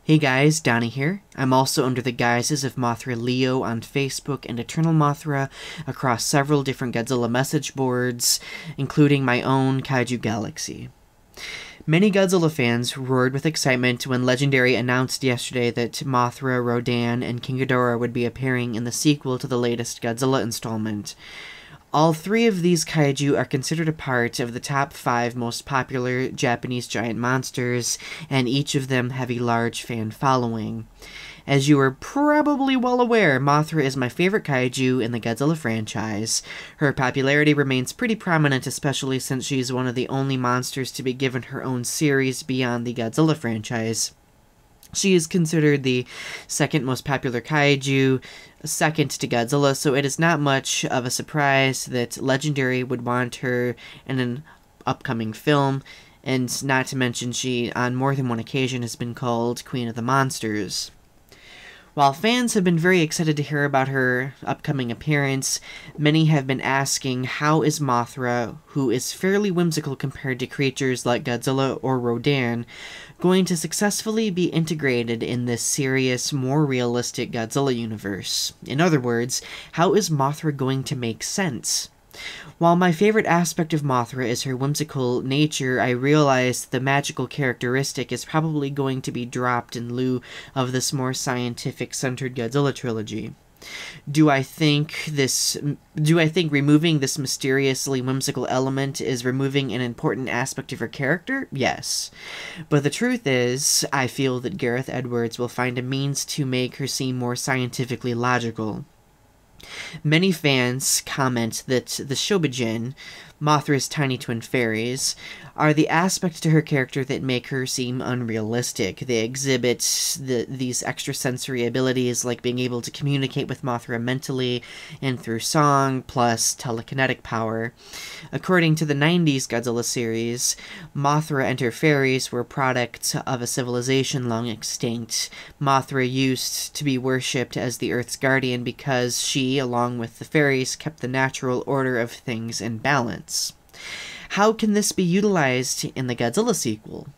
Hey guys, Donny here. I'm also under the guises of Mothra Leo on Facebook and Eternal Mothra across several different Godzilla message boards, including my own Kaiju Galaxy. Many Godzilla fans roared with excitement when Legendary announced yesterday that Mothra, Rodan, and King Ghidorah would be appearing in the sequel to the latest Godzilla installment. All three of these kaiju are considered a part of the top 5 most popular Japanese giant monsters, and each of them have a large fan following. As you are probably well aware, Mothra is my favorite kaiju in the Godzilla franchise. Her popularity remains pretty prominent, especially since she's one of the only monsters to be given her own series beyond the Godzilla franchise. She is considered the second most popular kaiju, second to Godzilla, so it is not much of a surprise that Legendary would want her in an upcoming film, and not to mention she, on more than one occasion, has been called Queen of the Monsters. While fans have been very excited to hear about her upcoming appearance, many have been asking how is Mothra, who is fairly whimsical compared to creatures like Godzilla or Rodan, going to successfully be integrated in this serious, more realistic Godzilla universe? In other words, how is Mothra going to make sense? While my favorite aspect of Mothra is her whimsical nature, I realize the magical characteristic is probably going to be dropped in lieu of this more scientific-centered Godzilla trilogy. Do I think removing this mysteriously whimsical element is removing an important aspect of her character? Yes. But the truth is, I feel that Gareth Edwards will find a means to make her seem more scientifically logical. Many fans comment that the Shobijin, Mothra's tiny twin fairies, are the aspects to her character that make her seem unrealistic. They exhibit these extrasensory abilities like being able to communicate with Mothra mentally and through song, plus telekinetic power. According to the 90s Godzilla series, Mothra and her fairies were products of a civilization long extinct. Mothra used to be worshipped as the Earth's guardian because she, along with the fairies, kept the natural order of things in balance. How can this be utilized in the Godzilla sequel?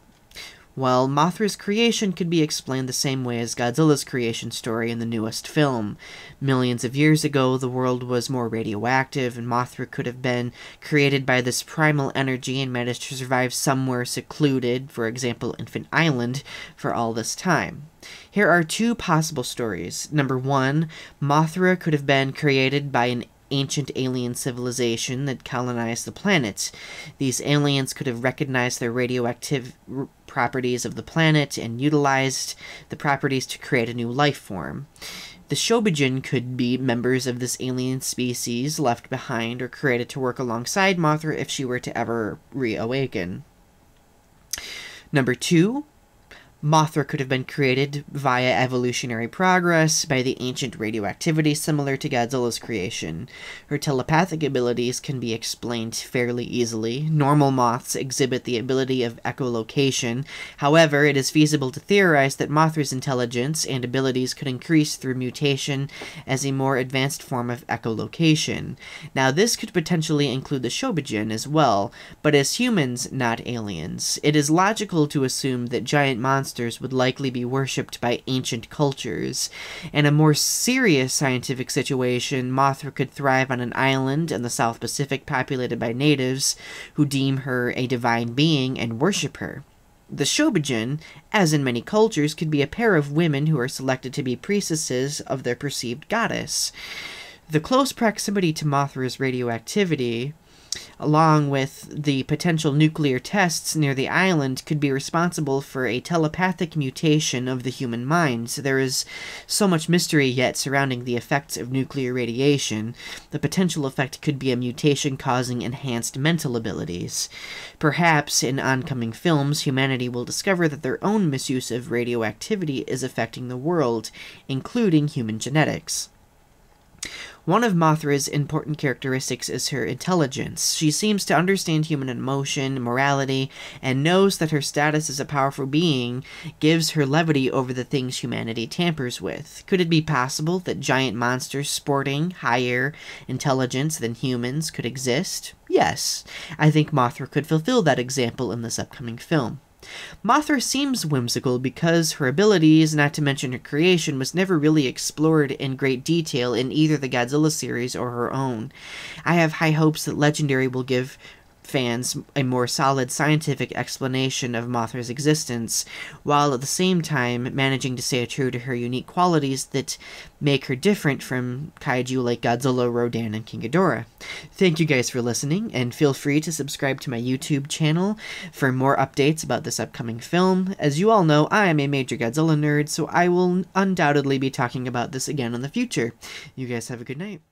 Well, Mothra's creation could be explained the same way as Godzilla's creation story in the newest film. Millions of years ago, the world was more radioactive, and Mothra could have been created by this primal energy and managed to survive somewhere secluded, for example, Infant Island, for all this time. Here are 2 possible stories. Number 1, Mothra could have been created by an ancient alien civilization that colonized the planet. These aliens could have recognized the radioactive properties of the planet and utilized the properties to create a new life form. The Shobijin could be members of this alien species left behind or created to work alongside Mothra if she were to ever reawaken. Number 2, Mothra could have been created via evolutionary progress by the ancient radioactivity similar to Godzilla's creation. Her telepathic abilities can be explained fairly easily. Normal moths exhibit the ability of echolocation. However, it is feasible to theorize that Mothra's intelligence and abilities could increase through mutation as a more advanced form of echolocation. Now, this could potentially include the Shobijin as well, but as humans, not aliens. It is logical to assume that giant monsters would likely be worshipped by ancient cultures. In a more serious scientific situation, Mothra could thrive on an island in the South Pacific populated by natives who deem her a divine being and worship her. The Shobijin, as in many cultures, could be a pair of women who are selected to be priestesses of their perceived goddess. The close proximity to Mothra's radioactivity, along with the potential nuclear tests near the island, could be responsible for a telepathic mutation of the human mind. There is so much mystery yet surrounding the effects of nuclear radiation. The potential effect could be a mutation causing enhanced mental abilities. Perhaps in oncoming films, humanity will discover that their own misuse of radioactivity is affecting the world, including human genetics. One of Mothra's important characteristics is her intelligence. She seems to understand human emotion, morality, and knows that her status as a powerful being gives her levity over the things humanity tampers with. Could it be possible that giant monsters sporting higher intelligence than humans could exist? Yes, I think Mothra could fulfill that example in this upcoming film. Mothra seems whimsical because her abilities, not to mention her creation, was never really explored in great detail in either the Godzilla series or her own. I have high hopes that Legendary will give fans a more solid scientific explanation of Mothra's existence, while at the same time managing to stay true to her unique qualities that make her different from kaiju like Godzilla, Rodan, and King Ghidorah. Thank you guys for listening, and feel free to subscribe to my YouTube channel for more updates about this upcoming film. As you all know, I am a major Godzilla nerd, so I will undoubtedly be talking about this again in the future. You guys have a good night.